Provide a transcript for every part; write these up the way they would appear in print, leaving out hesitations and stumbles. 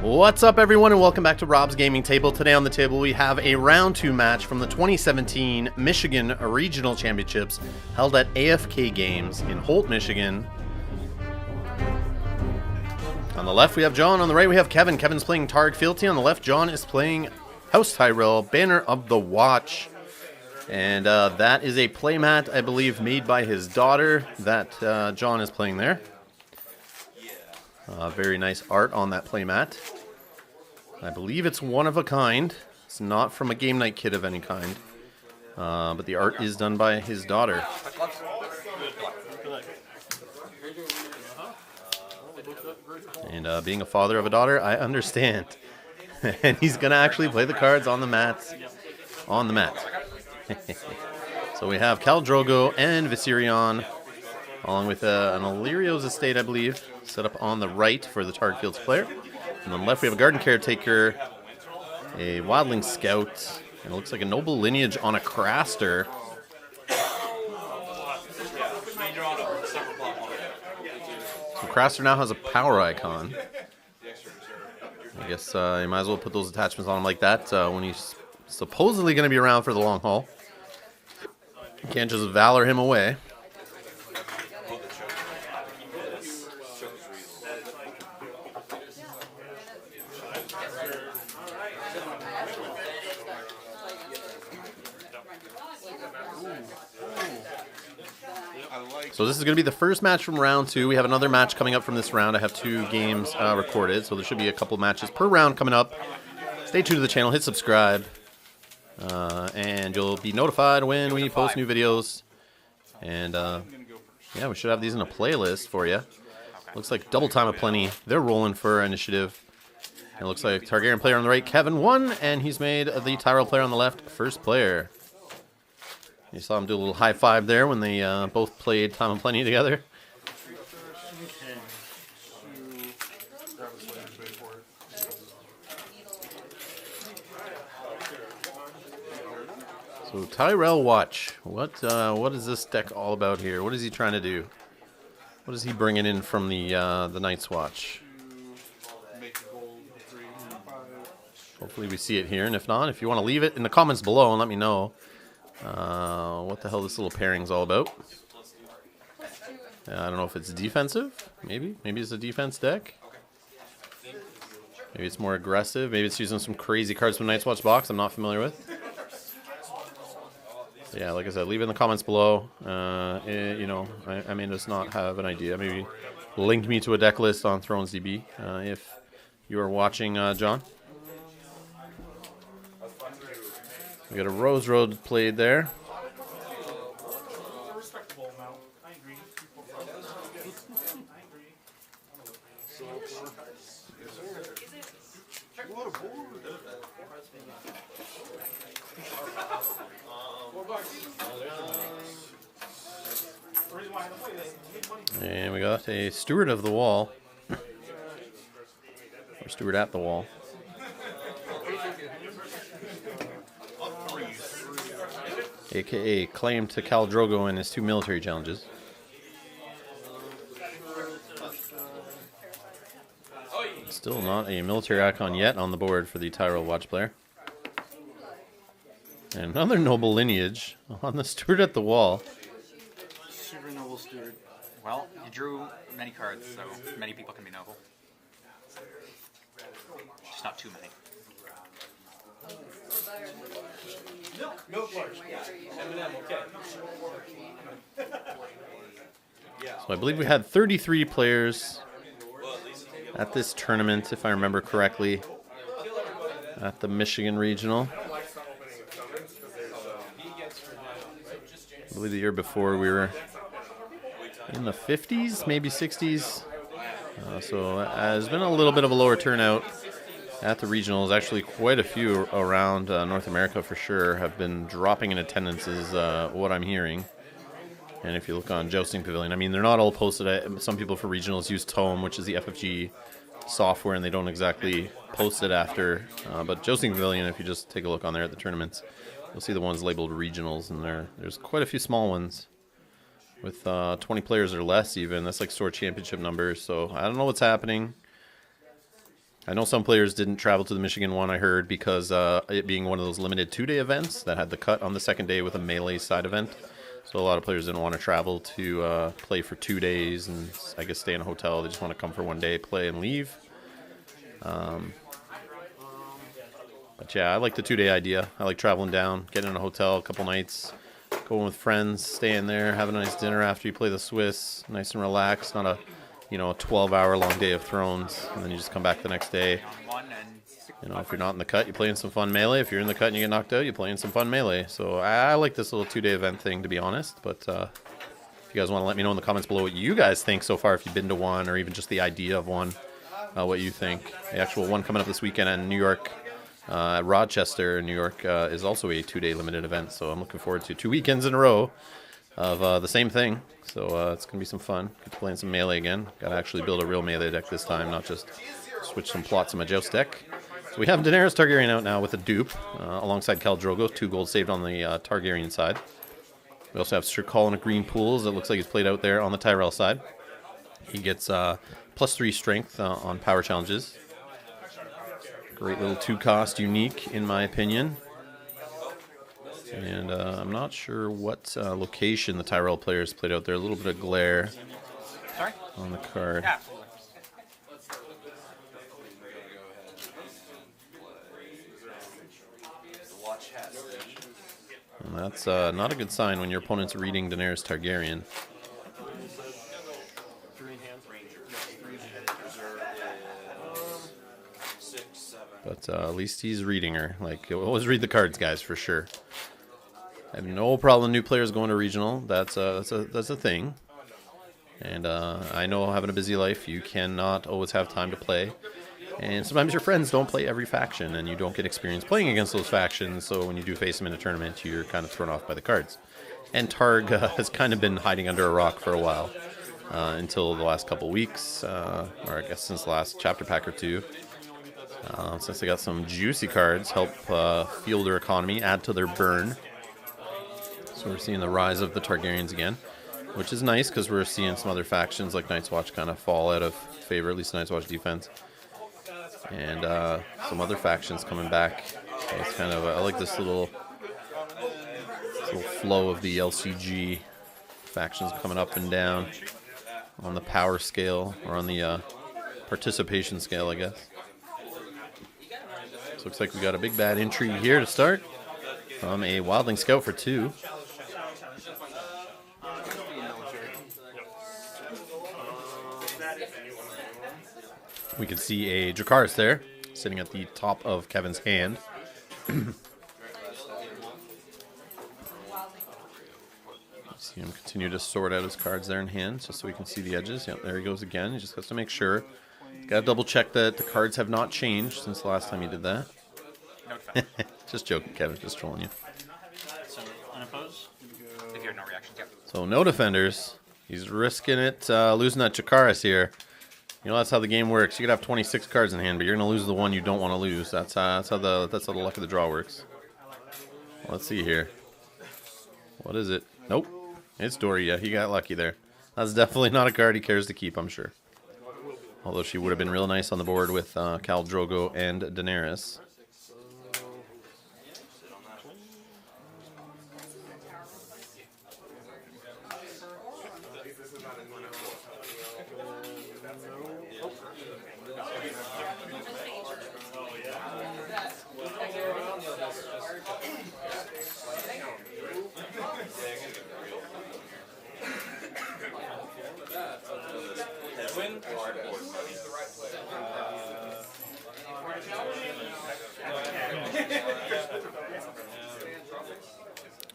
What's up, everyone, and welcome back to Rob's Gaming Table. Today on the table we have a round 2 match from the 2017 Michigan Regional Championships held at AFK Games in Holt, Michigan. On the left we have John, on the right we have Kevin. Kevin's playing Targaryen Fealty. On the left, John is playing House Tyrell, Banner of the Watch. And that is a playmat, I believe, made by his daughter that John is playing there. Very nice art on that playmat. I believe it's one of a kind. It's not from a game night kit of any kind. But the art is done by his daughter. And being a father of a daughter, I understand. And he's going to actually play the cards on the mats. On the mat. So we have Khal Drogo and Viserion, along with an Illyrio's estate, I believe, set up on the right for the Targaryen Fealty player. And on the left we have a Garden Caretaker, a Wildling Scout, and it looks like a Noble Lineage on a Craster. So Craster now has a power icon. I guess you might as well put those attachments on him like that when he's supposedly going to be around for the long haul. You can't just Valor him away. So this is going to be the first match from round 2. We have another match coming up from this round. I have 2 games recorded, so there should be a couple matches per round coming up. Stay tuned to the channel, hit subscribe, and you'll be notified when we post new videos. And yeah, we should have these in a playlist for you. Looks like Double Time of Plenty. They're rolling for initiative. And it looks like Targaryen player on the right, Kevin, won, and he's made the Tyrell player on the left first player. You saw him do a little high five there when they both played Time of Plenty together. So Tyrell Watch, what is this deck all about here? What is he trying to do? What is he bringing in from the Night's Watch? Hopefully we see it here, and if not, if you want to leave it in the comments below and let me know what the hell this little pairing's all about. I don't know if it's defensive, maybe it's a defense deck. Maybe it's more aggressive, maybe it's using some crazy cards from Night's Watch box I'm not familiar with. Yeah, like I said, leave it in the comments below. You know, I may just not have an idea. Maybe link me to a deck list on Thrones LCG if you are watching, John. We got a Rose Road played there. And we got a Steward of the Wall. Or Steward at the Wall. AKA claim to Khal Drogo in his 2 military challenges. Still not a military icon yet on the board for the Tyrell Watch player. And another Noble Lineage on the Steward at the Wall. Super noble steward. Well, you drew many cards, so many people can be noble. Just not too many. Milk bars. M&M, okay. So I believe we had 33 players at this tournament, if I remember correctly, at the Michigan Regional. I believe the year before we were in the 50s, maybe 60s. So there's been a little bit of a lower turnout at the regionals. Actually, quite a few around North America for sure have been dropping in attendance is what I'm hearing. And if you look on Jousting Pavilion, I mean, they're not all posted. Some people for regionals use Tome, which is the FFG software, and they don't exactly post it after. But Jousting Pavilion, if you just take a look on there at the tournaments, you'll see the ones labeled regionals, and there's quite a few small ones with 20 players or less even. That's like store championship numbers, so I don't know what's happening. I know some players didn't travel to the Michigan one, I heard, because it being one of those limited 2-day events that had the cut on the second day with a melee side event. So a lot of players didn't want to travel to play for 2 days and I guess stay in a hotel. They just want to come for 1 day, play, and leave. But yeah, I like the 2-day idea. I like traveling down, getting in a hotel a couple nights, going with friends, staying there, having a nice dinner after you play the Swiss, nice and relaxed, not a 12-hour long day of Thrones, and then you just come back the next day. If you're not in the cut, you play in some fun melee. If you're in the cut and you get knocked out, you play in some fun melee. So I like this little 2-day event thing, to be honest. But if you guys want to let me know in the comments below what you guys think so far, if you've been to one or even just the idea of one, what you think. The actual one coming up this weekend in New York, at Rochester, New York, is also a 2-day limited event. So I'm looking forward to 2 weekends in a row of the same thing. So it's going to be some fun. Get to playing some melee again. Got to actually build a real melee deck this time, not just switch some plots in my Joust deck. So we have Daenerys Targaryen out now with a dupe, alongside Khal Drogo. 2 gold saved on the Targaryen side. We also have Sir Colin of Green Pools. It looks like he's played out there on the Tyrell side. He gets +3 strength on power challenges. Great little 2-cost unique, in my opinion. And I'm not sure what location the Tyrell players played out there. A little bit of glare on the card. Yeah. And that's not a good sign when your opponent's reading Daenerys Targaryen. But at least he's reading her. Like, always read the cards, guys, for sure. I have no problem new players going to regional. That's a thing. And I know having a busy life, you cannot always have time to play. And sometimes your friends don't play every faction, and you don't get experience playing against those factions. So when you do face them in a tournament, you're kind of thrown off by the cards. And Targ has kind of been hiding under a rock for a while, until the last couple weeks, or I guess since the last chapter pack or 2. Since they got some juicy cards, help fuel their economy, add to their burn. So we're seeing the rise of the Targaryens again, which is nice because we're seeing some other factions like Night's Watch kind of fall out of favor, at least Night's Watch defense. And some other factions coming back. So it's kind of, I like this little flow of the LCG factions coming up and down on the power scale, or on the participation scale, I guess. So looks like we got a big bad entry here to start from a Wildling Scout for 2. We can see a Dracarys there, sitting at the top of Kevin's hand. See him continue to sort out his cards there in hand, just so we can see the edges. Yep, there he goes again. He just has to make sure. Gotta double check that the cards have not changed since the last time he did that. Just joking, Kevin. Just trolling you. So, unopposed? If you have no reactions, yeah. So, no defenders. He's risking it, losing that Dracarys here. You know, that's how the game works. You could have 26 cards in hand, but you're going to lose the one you don't want to lose. That's how the luck of the draw works. Well, let's see here. What is it? Nope. It's Dory. Yeah, he got lucky there. That's definitely not a card he cares to keep, I'm sure. Although she would have been real nice on the board with Khal Drogo and Daenerys.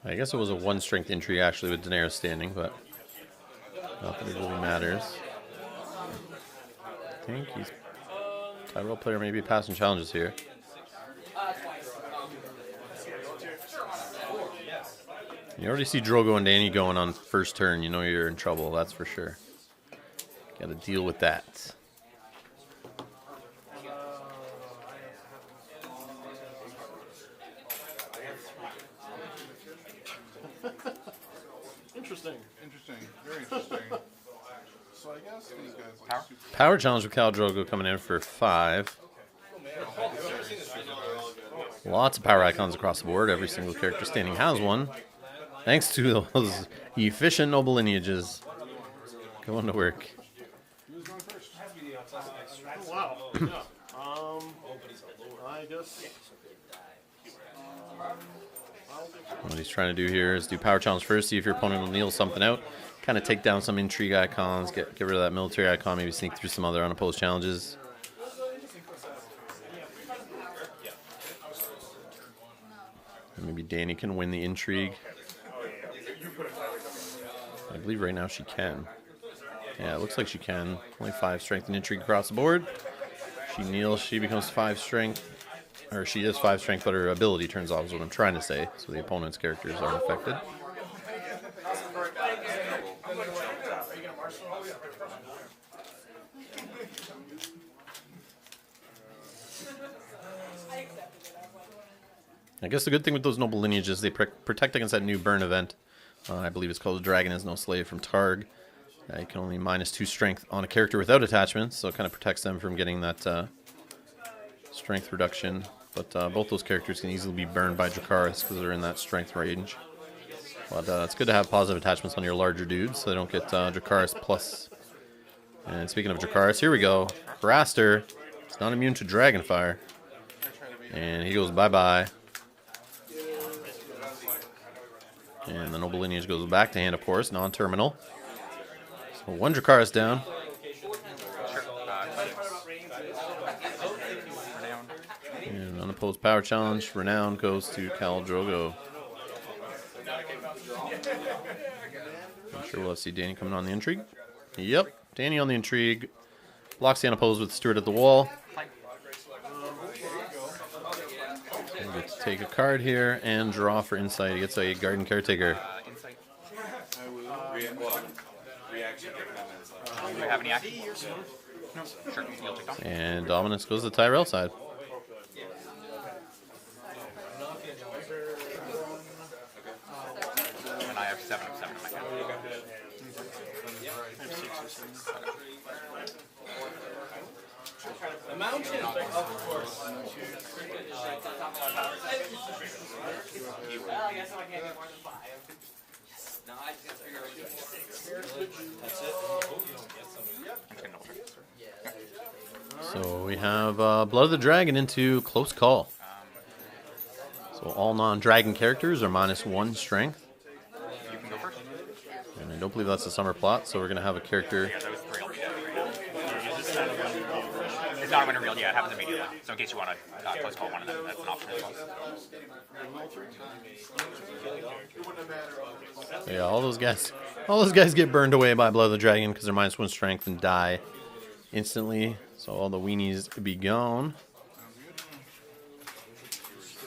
I guess it was a 1-strength entry actually with Daenerys standing, but not that it really matters. I think he's Tyrell player maybe passing challenges here. You already see Drogo and Dany going on first turn. You know you're in trouble, that's for sure. Got to deal with that. Interesting. Very interesting. So I guess these guys like Power challenge with Khal Drogo coming in for 5. Lots of power icons across the board. Every single character standing has one. Thanks to those efficient noble lineages. Going to work. Who's going first? Oh, wow. I guess. What he's trying to do here is do power challenge first, see if your opponent will kneel something out, kind of take down some intrigue icons, get rid of that military icon, maybe sneak through some other unopposed challenges. And maybe Danny can win the intrigue. I believe right now she can. Yeah, it looks like she can. Only 5 strength and intrigue across the board. She kneels, she becomes 5 strength. Or she is 5 strength, but her ability turns off is what I'm trying to say. So the opponent's characters aren't affected. I guess the good thing with those noble lineages, they protect against that new burn event. I believe it's called Dragon is No Slave from Targ. You can only -2 strength on a character without attachments, so it kind of protects them from getting that strength reduction. But both those characters can easily be burned by Dracarys because they're in that strength range. But it's good to have positive attachments on your larger dudes so they don't get Dracarys plus. And speaking of Dracarys, here we go. Craster is not immune to Dragonfire. And he goes bye-bye. And the noble lineage goes back to hand, of course, non-terminal. So 1 Dracarys down. And unopposed power challenge. Renown goes to Khal Drogo. I'm sure we'll have to see Danny coming on the intrigue. Yep, Danny on the intrigue. Blocks the unopposed with Steward at the wall. We'll get to take a card here and draw for insight. He gets a Garden Caretaker. Do you have any action? No. Sure. You'll take off. And Dominance goes to the Tyrell side. And I have 7 of 7 in my hand. The mountain, of course. Well, I guess I can't get more than 5. No, I just figure I would get 6. That's it. So we have Blood of the Dragon into Close Call. So all non-dragon characters are -1 strength. You can go first. And I don't believe that's a summer plot, so we're going to have a character. Yeah, that was 3 altogether. It's not a winner revealed yet. It happens immediately. So in case you want to close call one of them, that's an option as well. Yeah, all those guys get burned away by Blood of the Dragon because they're -1 strength and die instantly. So all the weenies be gone.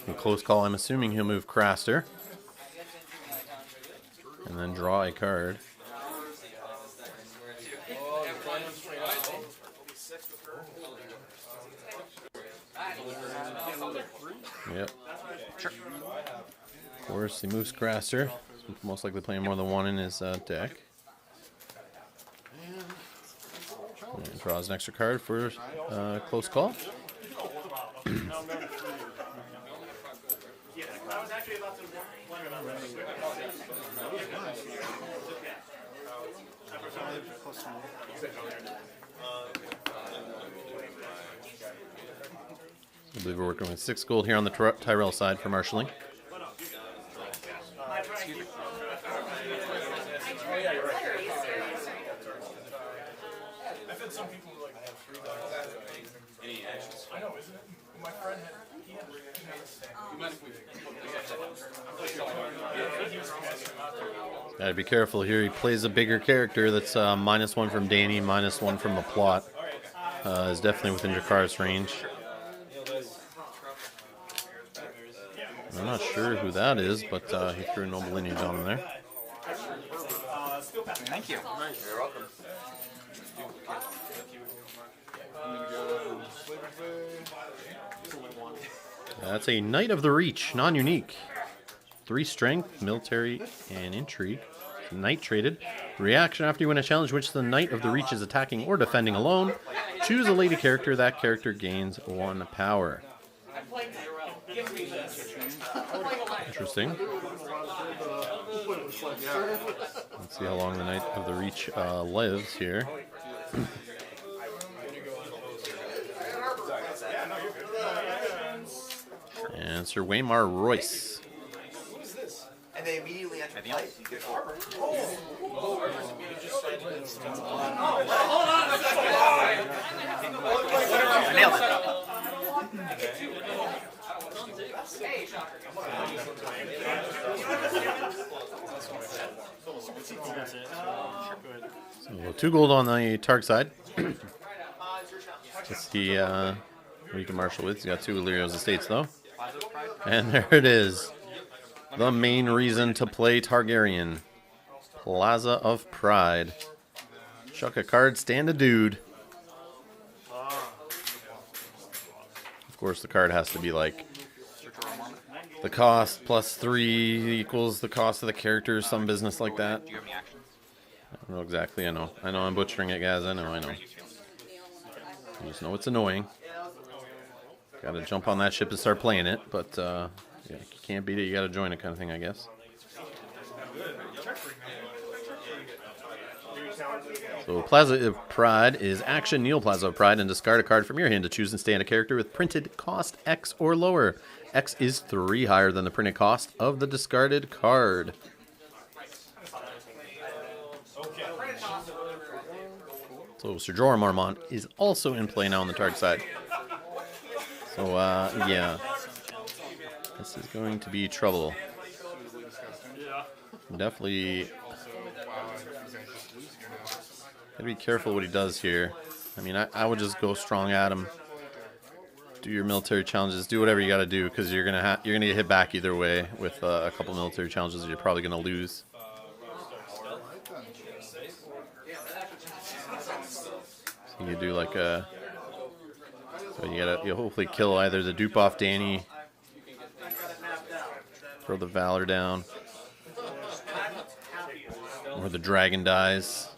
In Close Call, I'm assuming he'll move Craster. And then draw a card. Yep. Sure. Of course, he moves Craster. Most likely playing more than 1 in his deck. And draws an extra card for Close Call. I believe we're working with 6 gold here on the Tyrell side for marshalling. I've had some people who like have 3 dice. Any actions? I know, isn't it? My friend had. He had. Gotta be careful here. He plays a bigger character that's -1 from Danny, -1 from the plot. Is definitely within Dracarys range. I'm not sure who that is, but he threw a noble lineage on him there. Thank you. You're welcome. That's a Knight of the Reach, non-unique. 3 strength, military, and intrigue. Knight traded. Reaction after you win a challenge which the Knight of the Reach is attacking or defending alone. Choose a lady character. That character gains 1 power. Interesting. Let's see how long the Knight of the Reach lives here. And Sir Waymar Royce. And they immediately enter play. You get armor. I nailed it. So 2 gold on the Targ side. Let's see what you can marshal with. He's got 2 Illyrio's Estates though. And there it is. The main reason to play Targaryen. Plaza of Pride. Chuck a card, stand a dude. Of course, the card has to be like the cost plus 3 equals the cost of the character, some business like that. Do you have any actions? I don't know exactly. I know I'm butchering it, guys. I know. I just know it's annoying. Gotta jump on that ship and start playing it, but yeah, you can't beat it. You gotta join it, kind of thing, I guess. So Plaza of Pride is action. Kneel Plaza of Pride and discard a card from your hand to choose and stand a character with printed cost X or lower. X is 3 higher than the printed cost of the discarded card. So Sir Jorah Mormont is also in play now on the Targ side. So yeah, this is going to be trouble. Definitely gotta be careful what he does here. I mean, I would just go strong at him. Do your military challenges. Do whatever you got to do, because you're gonna get hit back either way with a couple military challenges. You're probably gonna lose. So you do like a. So you hopefully kill either the dupe off Dany, throw the Valor down, or the dragon dies.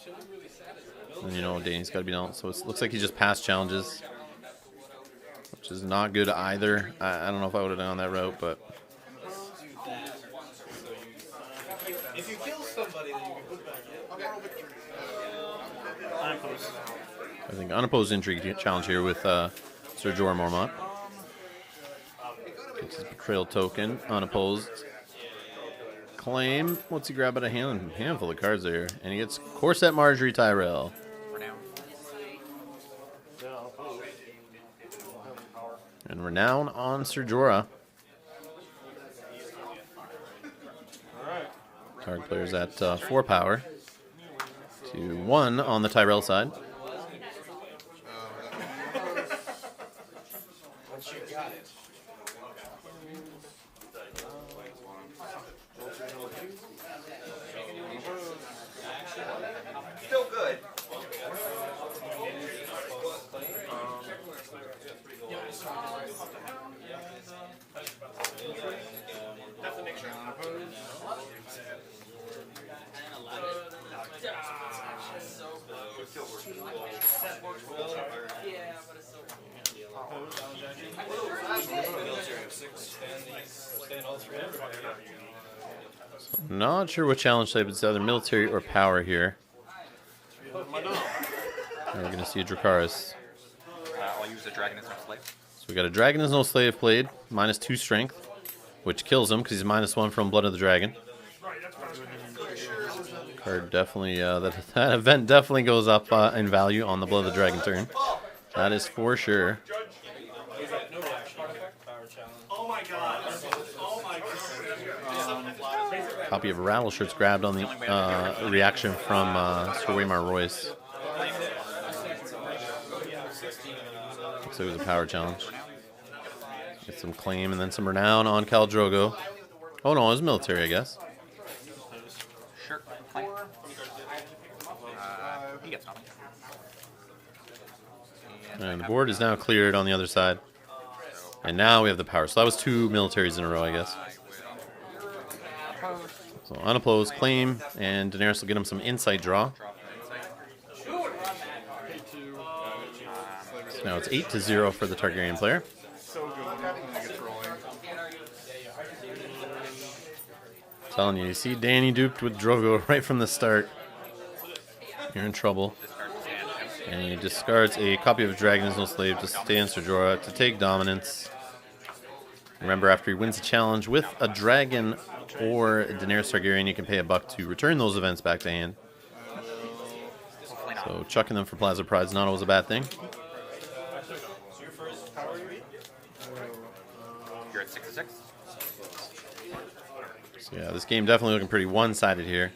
And you know Dany's got to be down. So it looks like he just passed challenges, which is not good either. I don't know if I would have done that route, but If you kill somebody, then you can put back in. I think unopposed intrigue challenge here with Sir Jorah Mormont. Gets his betrayal token, unopposed. Claim. What's he grab out of handful of cards there? And he gets Corset Marjorie Tyrell. And Renown on Sir Jorah. Targ players at 4 power to 1 on the Tyrell side. Once you got it. Still good. Have to make sure. Not sure what challenge type it's either military or power here. And we're going to see a Dracarys. I'll use the Dragon as my slave. So we got a Dragon is no slave played, -2 strength, which kills him because he's -1 from Blood of the Dragon. Card definitely, that event definitely goes up in value on the Blood of the Dragon turn. That is for sure. Oh my god. Oh my god. Copy of Rattle Shirts grabbed on the reaction from Sir Waymar Royce. Looks like it was a power challenge. Get some claim and then some renown on Khal Drogo. Oh no, it was military, I guess. Sure. He gets nothing. And the board is now cleared on the other side. And now we have the power. So that was 2 militaries in a row, I guess. So unopposed, claim, and Daenerys will get him some insight draw. So now it's 8-0 for the Targaryen player. So good when it gets rolling. telling you, you see Danny duped with Drogo right from the start. You're in trouble. And he discards a copy of Dragon is No Slave to stay in Ser Jorah to take dominance. Remember, after he wins a challenge with a dragon or Daenerys Targaryen, you can pay $1 to return those events back to hand. So chucking them for Plaza Pride is not always a bad thing. You're at 6 to 6. So yeah, this game definitely looking pretty one-sided here.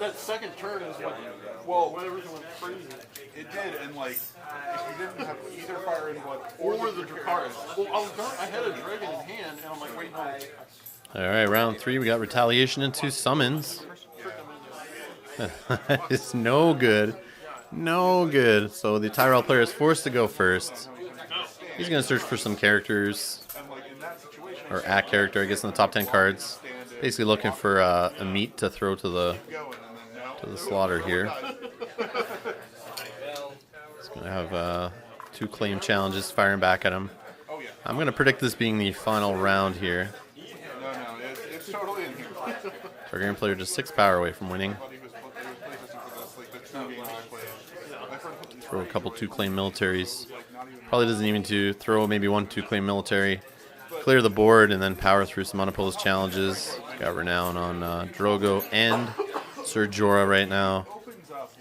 That second turn is what, when everything went crazy. It did, and like, if you didn't have either Fire and Blood Or the Dracarys. Well, I had a dragon in hand, and I'm like, wait, no. All right, round 3, we got Retaliation into Summons. It's no good. No good. So the Tyrell player is forced to go first. He's going to search for some characters. Or a character, I guess, in the top 10 cards. Basically looking for a meat to throw to the slaughter here. He's going to have 2 claim challenges firing back at him. I'm going to predict this being the final round here. No, it's totally in here. Targaryen player just 6 power away from winning. Throw a couple 2 claim militaries. Probably doesn't even to throw maybe 1 2 claim military. Clear the board and then power through some unopposed challenges. Got Renown on Drogo and Ser Jorah right now.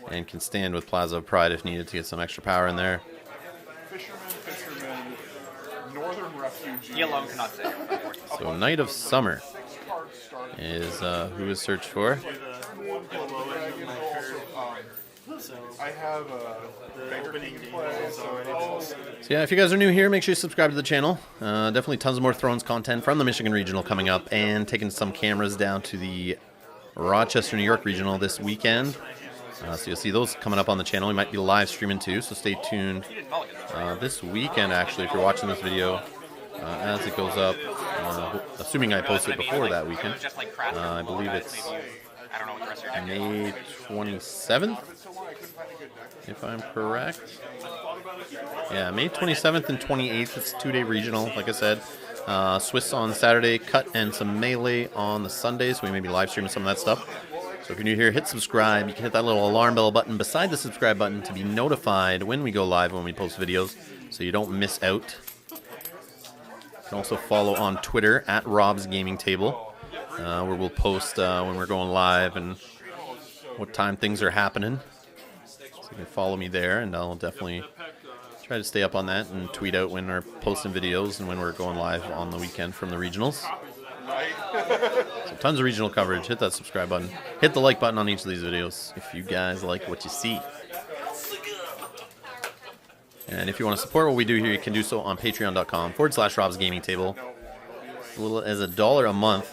And can stand with Plaza of Pride if needed to get some extra power in there. Fisherman, Northern Refugee. He alone cannot save. So Knight of Summer is who is searched for. I have the opening play, So yeah, if you guys are new here, make sure you subscribe to the channel. Definitely tons more Thrones content from the Michigan Regional coming up, and taking some cameras down to the Rochester, New York Regional this weekend. So you'll see those coming up on the channel. We might be live streaming too, so stay tuned this weekend, actually, if you're watching this video as it goes up. Assuming I post it before that weekend. I believe it's May 27th, if I'm correct. Yeah, May 27th and 28th. It's a 2-day regional, like I said. Swiss on Saturday, Cut and some Melee on the Sunday, so we may be live streaming some of that stuff. So if you're new here, hit subscribe. You can hit that little alarm bell button beside the subscribe button to be notified when we go live, when we post videos, so you don't miss out. You can also follow on Twitter at Rob's Gaming Table, where we'll post when we're going live and what time things are happening. So you can follow me there, and I'll definitely try to stay up on that and tweet out when we're posting videos and when we're going live on the weekend from the regionals. So tons of regional coverage. Hit that subscribe button. Hit the like button on each of these videos if you guys like what you see. And if you want to support what we do here, you can do so on patreon.com/Rob's Gaming Table. As little as $1 a month.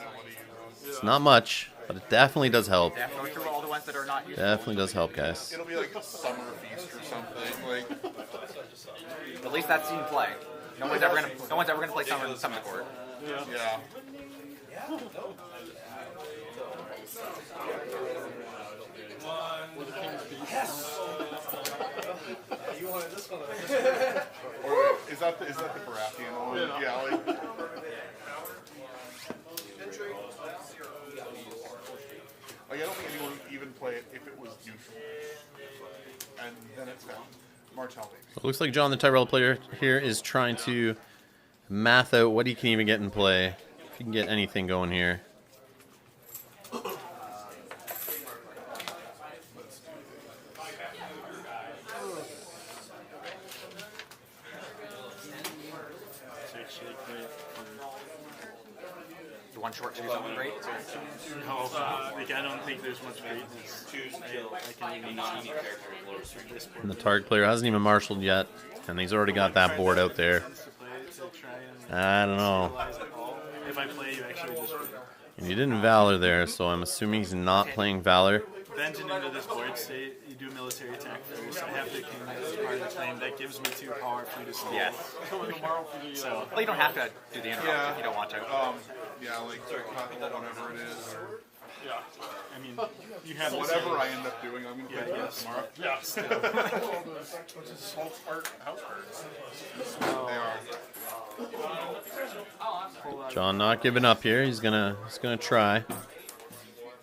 It's not much, but it definitely does help. Definitely does help, guys. It'll be like a summer feast or something. Like, At least that's seen play. No one's ever gonna play Summon Court. yeah. Or is that the Baratheon one? Yeah, like. Like, I don't think anyone would even play it if it was neutral. And then it's down. Martell maybe. So it looks like John, the Tyrell player here, is trying to math out what he can even get in play. If he can get anything going here. The one short to do something great. No, like, I don't think there's much greatness. I can even see this board. And the Targ player hasn't even marshaled yet, and he's already got that board out there. I don't know. If I play, you actually just win. And you didn't Valor there, so I'm assuming he's not playing Valor. Vengeance into this board state, you do military attack first. I have to king as part of the claim. That gives me 2 power for you to steal. Yes. So, Well, you don't have to do the interrupt if you don't want to. Yeah, like cut or whatever it is. Yeah. I mean, you have Whatever I end up doing, I'm going to play Yeah, it tomorrow. Yeah. Which is whole house cards. They are. John not giving up here. He's gonna try.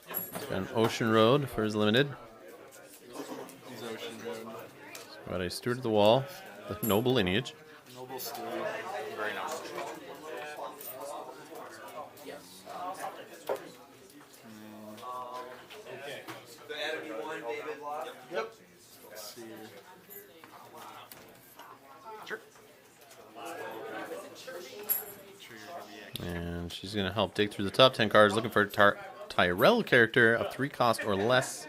He's got an Ocean Road for his limited. He's Ocean Road. Got a Steward of the Wall, the noble lineage. Noble Steward. Very nice. Yep. Let's see. Sure. And she's gonna help dig through the top 10 cards, looking for a Tyrell character of 3 cost or less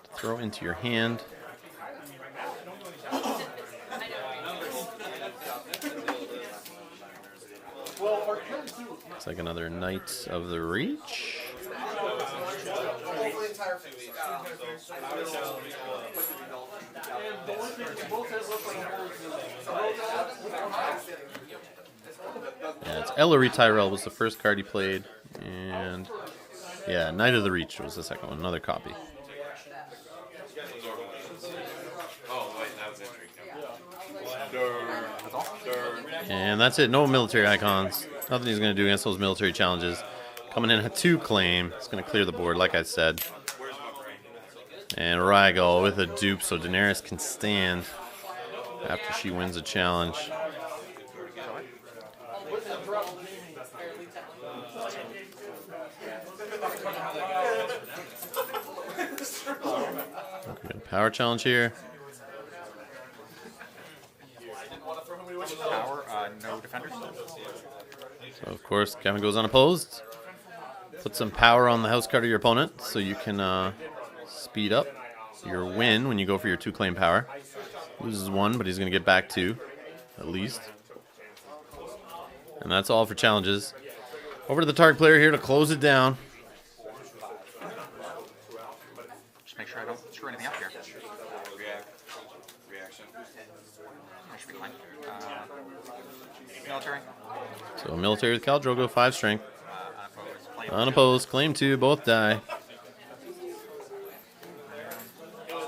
to throw into your hand. Looks like another Knight of the Reach. Yeah, it's Ellery Tyrell was the first card he played, and yeah, Knight of the Reach was the second one, another copy. And that's it, no military icons. Nothing he's going to do against those military challenges. Coming in at 2 claim, it's going to clear the board, like I said. And Rhaegal with a dupe, so Daenerys can stand after she wins a challenge. Okay, power challenge here. Power, no defenders. So of course, Kevin goes unopposed. Put some power on the house card of your opponent so you can speed up your win when you go for your 2 claim power. Loses 1, but he's going to get back 2, at least. And that's all for challenges. Over to the target player here to close it down. Just make sure I don't screw anything up here. Reaction. I should be fine. Military. So military with Khal Drogo, 5 strength. Unopposed. Claim Unopposed, claim 2, both die. So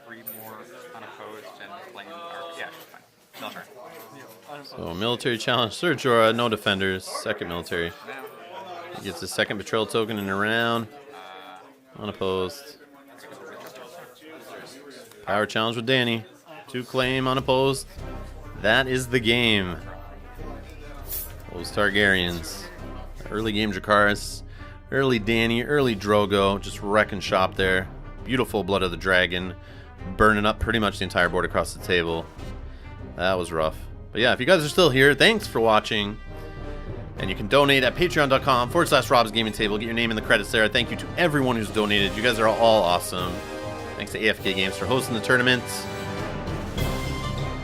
3 more unopposed and claim. Yeah, fine. Military. So military challenge, Sir Jorah, no defenders, second military. He gets his second betrayal token in a round. Unopposed. Power challenge with Danny. 2 claim, unopposed. That is the game. Those Targaryens. Early game Dracarys. Early Danny, early Drogo. Just wrecking shop there. Beautiful Blood of the Dragon. Burning up pretty much the entire board across the table. That was rough. But yeah, if you guys are still here, thanks for watching. And you can donate at patreon.com/Rob's Gaming Table. Get your name in the credits there. Thank you to everyone who's donated. You guys are all awesome. Thanks to AFK Games for hosting the tournament.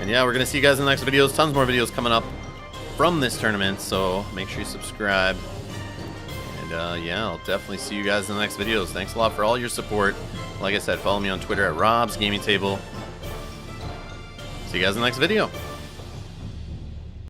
And yeah, we're going to see you guys in the next videos. Tons more videos coming up from this tournament. So make sure you subscribe. And yeah, I'll definitely see you guys in the next videos. Thanks a lot for all your support. Like I said, follow me on Twitter at Rob's Gaming Table. See you guys in the next video.